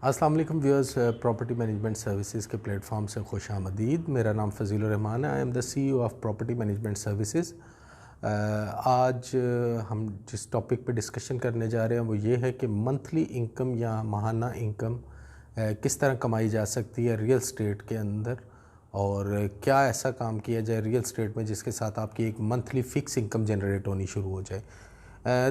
अस्सलाम वालेकुम viewers, property management services के प्लेटफॉर्म से खुश आमदीद। मेरा नाम फ़ज़ीलुर रहमान है। I am the CEO of property management services. आज हम जिस टॉपिक पे डिस्कशन करने जा रहे हैं वो ये है कि मंथली इनकम या माहाना इनकम किस तरह कमाई जा सकती है रियल स्टेट के अंदर, और क्या ऐसा काम किया जाए रियल स्टेट में जिसके साथ आपकी एक मंथली फ़िक्स इनकम जनरेट होनी शुरू हो जाए।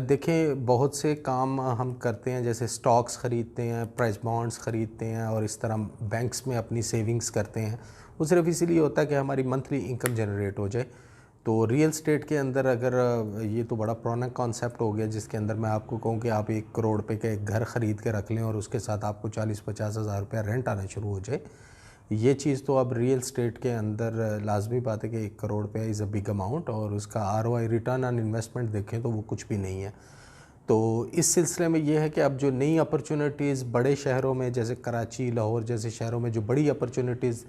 देखें, बहुत से काम हम करते हैं, जैसे स्टॉक्स ख़रीदते हैं, प्राइस बॉन्ड्स ख़रीदते हैं और इस तरह बैंक्स में अपनी सेविंग्स करते हैं। वो सिर्फ इसीलिए होता है कि हमारी मंथली इनकम जनरेट हो जाए। तो रियल स्टेट के अंदर अगर ये तो बड़ा पुराना कॉन्सेप्ट हो गया, जिसके अंदर मैं आपको कहूँ कि आप 1 करोड़ रुपए का एक घर ख़रीद के रख लें और उसके साथ आपको 40-50 हज़ार रुपया रेंट आना शुरू हो जाए। ये चीज़ तो अब रियल स्टेट के अंदर लाजमी बात है कि 1 करोड़ रुपया इज़ अ बिग अमाउंट, और उसका ROI रिटर्न ऑन इन्वेस्टमेंट देखें तो वो कुछ भी नहीं है। तो इस सिलसिले में ये है कि अब जो नई अपॉर्चुनिटीज़ बड़े शहरों में जैसे कराची, लाहौर जैसे शहरों में जो बड़ी अपॉर्चुनिटीज़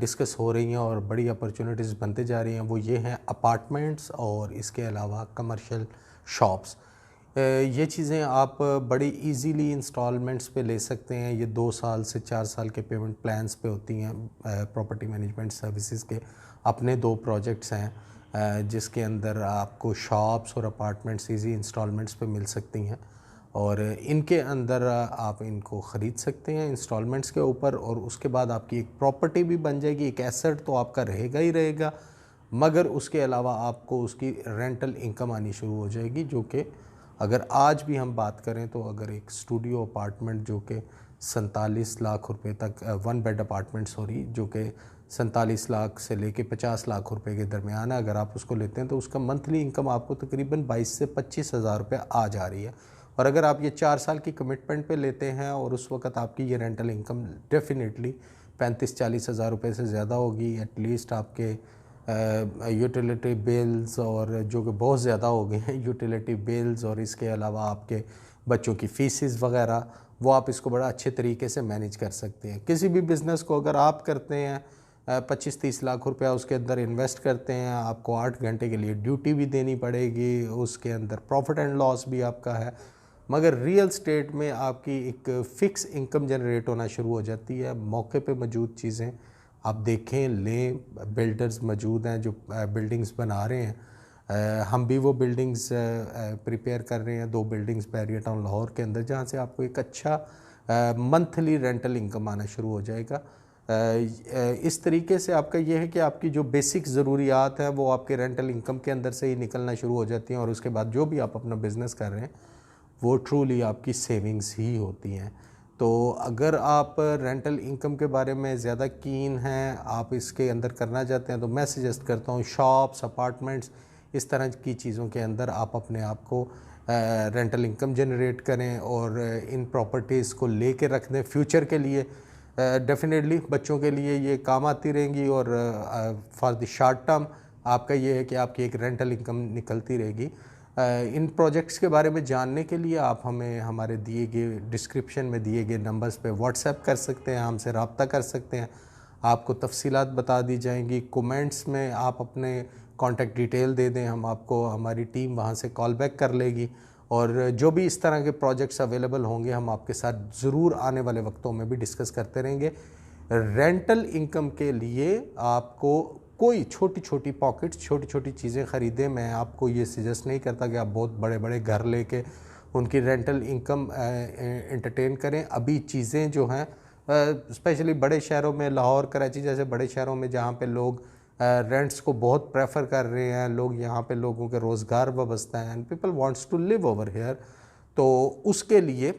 डिस्कस हो रही हैं और बड़ी अपॉर्चुनिटीज़ बनते जा रही हैं, वो ये हैं अपार्टमेंट्स और इसके अलावा कमर्शियल शॉप्स। ये चीज़ें आप बड़ी इजीली इंस्टॉलमेंट्स पे ले सकते हैं। ये 2 साल से 4 साल के पेमेंट प्लान्स पे होती हैं। प्रॉपर्टी मैनेजमेंट सर्विसेज के अपने 2 प्रोजेक्ट्स हैं जिसके अंदर आपको शॉप्स और अपार्टमेंट्स इजी इंस्टॉलमेंट्स पे मिल सकती हैं, और इनके अंदर आप इनको ख़रीद सकते हैं इंस्टॉलमेंट्स के ऊपर, और उसके बाद आपकी एक प्रॉपर्टी भी बन जाएगी। एक एसेट तो आपका रहेगा ही रहेगा, मगर उसके अलावा आपको उसकी रेंटल इनकम आनी शुरू हो जाएगी, जो कि अगर आज भी हम बात करें तो अगर एक स्टूडियो अपार्टमेंट जो कि 47 लाख रुपए तक, 1 बेड अपार्टमेंट सॉरी, जो कि 47 लाख से लेके 50 लाख रुपए के दरमियान है, अगर आप उसको लेते हैं तो उसका मंथली इनकम आपको तकरीबन 22 से 25 हज़ार रुपये आ जा रही है। और अगर आप ये 4 साल की कमिटमेंट पे लेते हैं और उस वक्त आपकी ये रेंटल इनकम डेफिनेटली 35-40 हज़ार रुपये से ज़्यादा होगी। एटलीस्ट आपके यूटिलिटी बिल्स, और जो कि बहुत ज़्यादा हो गए हैं यूटिलिटी बिल्स, और इसके अलावा आपके बच्चों की फ़ीसिस वगैरह, वो आप इसको बड़ा अच्छे तरीके से मैनेज कर सकते हैं। किसी भी बिज़नेस को अगर आप करते हैं 25-30 लाख रुपया उसके अंदर इन्वेस्ट करते हैं, आपको 8 घंटे के लिए ड्यूटी भी देनी पड़ेगी, उसके अंदर प्रॉफिट एंड लॉस भी आपका है। मगर रियल स्टेट में आपकी एक फ़िक्स इनकम जनरेट होना शुरू हो जाती है। मौके पे मौजूद चीज़ें आप देखें, लें, बिल्डर्स मौजूद हैं जो बिल्डिंग्स बना रहे हैं। हम भी वो बिल्डिंग्स प्रिपेयर कर रहे हैं, 2 बिल्डिंग्स बैरियर टाउन लाहौर के अंदर, जहाँ से आपको एक अच्छा मंथली रेंटल इनकम आना शुरू हो जाएगा। इस तरीके से आपका ये है कि आपकी जो बेसिक ज़रूरियात हैं वो आपके रेंटल इनकम के अंदर से ही निकलना शुरू हो जाती हैं, और उसके बाद जो भी आप अपना बिज़नेस कर रहे हैं वो ट्रूली आपकी सेविंग्स ही होती हैं। तो अगर आप रेंटल इनकम के बारे में ज़्यादा कीन हैं, आप इसके अंदर करना चाहते हैं, तो मैं सजेस्ट करता हूँ शॉप्स, अपार्टमेंट्स, इस तरह की चीज़ों के अंदर आप अपने आप को रेंटल इनकम जनरेट करें और इन प्रॉपर्टीज़ को लेके रख दें फ्यूचर के लिए। डेफिनेटली बच्चों के लिए ये काम आती रहेंगी, और फॉर द शॉर्ट टर्म आपका ये है कि आपकी एक रेंटल इनकम निकलती रहेगी। इन प्रोजेक्ट्स के बारे में जानने के लिए आप हमें हमारे दिए गए डिस्क्रिप्शन में दिए गए नंबर्स पे व्हाट्सएप कर सकते हैं, हमसे रब्ता कर सकते हैं, आपको तफसीलात बता दी जाएंगी। कमेंट्स में आप अपने कॉन्टेक्ट डिटेल दे दें, हम आपको, हमारी टीम वहाँ से कॉल बैक कर लेगी, और जो भी इस तरह के प्रोजेक्ट्स अवेलेबल होंगे हम आपके साथ ज़रूर आने वाले वक्तों में भी डिस्कस करते रहेंगे। रेंटल इनकम के लिए आपको कोई छोटी छोटी पॉकेट्स, छोटी छोटी चीज़ें ख़रीदें। मैं आपको ये सजेस्ट नहीं करता कि आप बहुत बड़े बड़े घर लेके उनकी रेंटल इनकम एंटरटेन करें। अभी चीज़ें जो हैं स्पेशली बड़े शहरों में, लाहौर, कराची जैसे बड़े शहरों में, जहाँ पे लोग रेंट्स को बहुत प्रेफर कर रहे हैं, लोग यहाँ पे लोगों के रोज़गार वाबस्ता हैं, and people wants to live over here, तो उसके लिए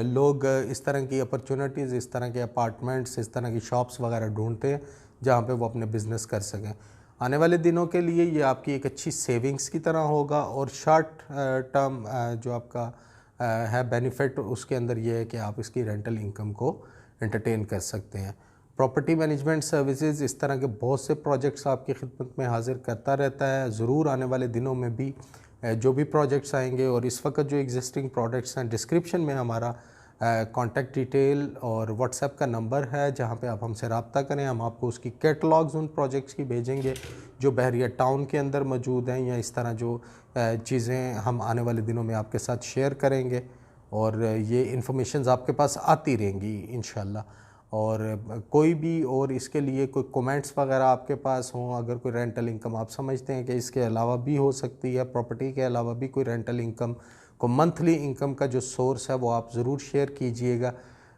लोग इस तरह की अपॉर्चुनिटीज़, इस तरह के अपार्टमेंट्स, इस तरह की शॉप्स वगैरह ढूंढते हैं जहाँ पे वो अपने बिज़नेस कर सकें। आने वाले दिनों के लिए ये आपकी एक अच्छी सेविंग्स की तरह होगा, और शॉर्ट टर्म जो आपका है बेनिफिट, उसके अंदर ये है कि आप इसकी रेंटल इनकम को एंटरटेन कर सकते हैं। प्रॉपर्टी मैनेजमेंट सर्विसेज इस तरह के बहुत से प्रोजेक्ट्स आपकी खिदमत में हाजिर करता रहता है। ज़रूर आने वाले दिनों में भी जो भी प्रोजेक्ट्स आएंगे, और इस वक्त जो एग्जिस्टिंग प्रोजेक्ट्स हैं, डिस्क्रिप्शन में हमारा कॉन्टैक्ट डिटेल और व्हाट्सएप का नंबर है, जहां पे आप हमसे रब्ता करें। हम आपको उसकी कैटलॉग्स उन प्रोजेक्ट्स की भेजेंगे जो बहरिया टाउन के अंदर मौजूद हैं, या इस तरह जो चीज़ें हम आने वाले दिनों में आपके साथ शेयर करेंगे। और ये इन्फॉर्मेशंस आपके पास आती रहेंगी इंशाल्लाह। और कोई भी और इसके लिए कोई कमेंट्स वगैरह आपके पास हों, अगर कोई रेंटल इनकम आप समझते हैं कि इसके अलावा भी हो सकती है, प्रॉपर्टी के अलावा भी कोई रेंटल इनकम को मंथली इनकम का जो सोर्स है वो आप ज़रूर शेयर कीजिएगा,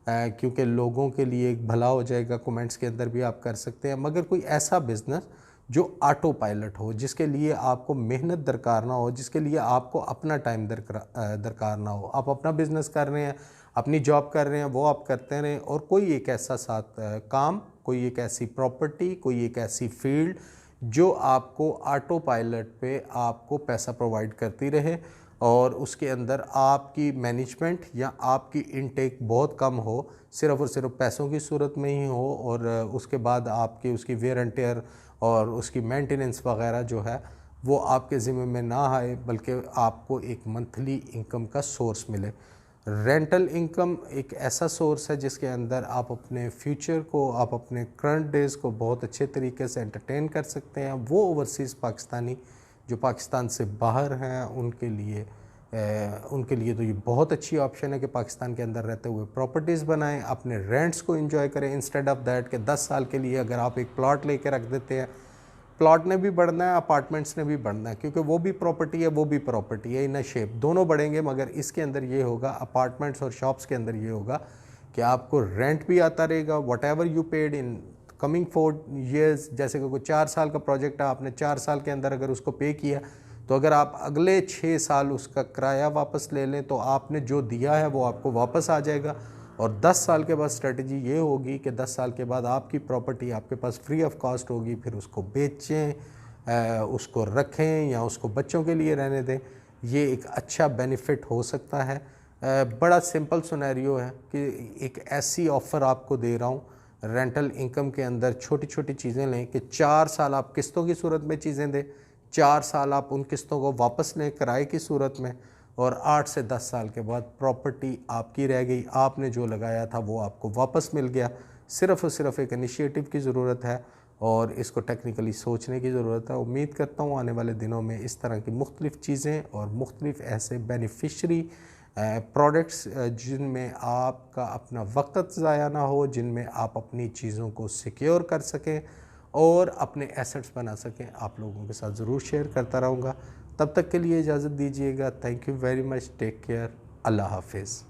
क्योंकि लोगों के लिए एक भला हो जाएगा। कमेंट्स के अंदर भी आप कर सकते हैं, मगर कोई ऐसा बिज़नेस जो ऑटो पायलट हो, जिसके लिए आपको मेहनत दरकार ना हो, जिसके लिए आपको अपना टाइम दरकार ना हो। आप अपना बिज़नेस कर रहे हैं, अपनी जॉब कर रहे हैं, वो आप करते रहें, और कोई एक ऐसा साथ काम, कोई एक ऐसी प्रॉपर्टी, कोई एक ऐसी फील्ड जो आपको ऑटो पायलट पे आपको पैसा प्रोवाइड करती रहे, और उसके अंदर आपकी मैनेजमेंट या आपकी इनटेक बहुत कम हो, सिर्फ़ और सिर्फ पैसों की सूरत में ही हो, और उसके बाद आपकी उसकी वेयर एंड टेयर और उसकी मेंटेनेंस वगैरह जो है वो आपके ज़िम्मे में ना आए, बल्कि आपको एक मंथली इनकम का सोर्स मिले। रेंटल इनकम एक ऐसा सोर्स है जिसके अंदर आप अपने फ्यूचर को, आप अपने करंट डेज़ को बहुत अच्छे तरीके से एंटरटेन कर सकते हैं। वो ओवरसीज़ पाकिस्तानी जो पाकिस्तान से बाहर हैं उनके लिए तो ये बहुत अच्छी ऑप्शन है कि पाकिस्तान के अंदर रहते हुए प्रॉपर्टीज़ बनाएं, अपने रेंट्स को एंजॉय करें, इंस्टेड ऑफ दैट कि 10 साल के लिए अगर आप एक प्लॉट लेके रख देते हैं, प्लॉट ने भी बढ़ना है, अपार्टमेंट्स ने भी बढ़ना है, क्योंकि वो भी प्रॉपर्टी है, वो भी प्रॉपर्टी है, इन शेप दोनों बढ़ेंगे। मगर इसके अंदर ये होगा, अपार्टमेंट्स और शॉप्स के अंदर ये होगा कि आपको रेंट भी आता रहेगा, what ever you paid in coming 4 years। जैसे कि कोई 4 साल का प्रोजेक्ट है, आपने 4 साल के अंदर अगर उसको पे किया, तो अगर आप अगले 6 साल उसका किराया वापस ले लें तो आपने जो दिया है वो आपको वापस आ जाएगा। और 10 साल के बाद स्ट्रेटजी ये होगी कि 10 साल के बाद आपकी प्रॉपर्टी आपके पास फ्री ऑफ कॉस्ट होगी, फिर उसको बेचें, उसको रखें या उसको बच्चों के लिए रहने दें। ये एक अच्छा बेनिफिट हो सकता है। बड़ा सिंपल सिनेरियो है कि एक ऐसी ऑफ़र आपको दे रहा हूँ रेंटल इनकम के अंदर, छोटी छोटी चीज़ें लें कि 4 साल आप किस्तों की सूरत में चीज़ें दें, 4 साल आप उन किस्तों को वापस लें किराए की सूरत में, और 8 से 10 साल के बाद प्रॉपर्टी आपकी रह गई, आपने जो लगाया था वो आपको वापस मिल गया। सिर्फ़ और सिर्फ एक इनिशिएटिव की ज़रूरत है और इसको टेक्निकली सोचने की ज़रूरत है। उम्मीद करता हूँ आने वाले दिनों में इस तरह की मुख्तलिफ़ चीज़ें और मुख्तलिफ़ ऐसे बेनिफिशरी प्रोडक्ट्स जिनमें आपका अपना वक्त ज़ाया ना हो, जिनमें आप अपनी चीज़ों को सिक्योर कर सकें और अपने एसेट्स बना सकें, आप लोगों के साथ ज़रूर शेयर करता रहूँगा। तब तक के लिए इजाज़त दीजिएगा। Thank you very much. Take care. अल्लाह हाफिज़।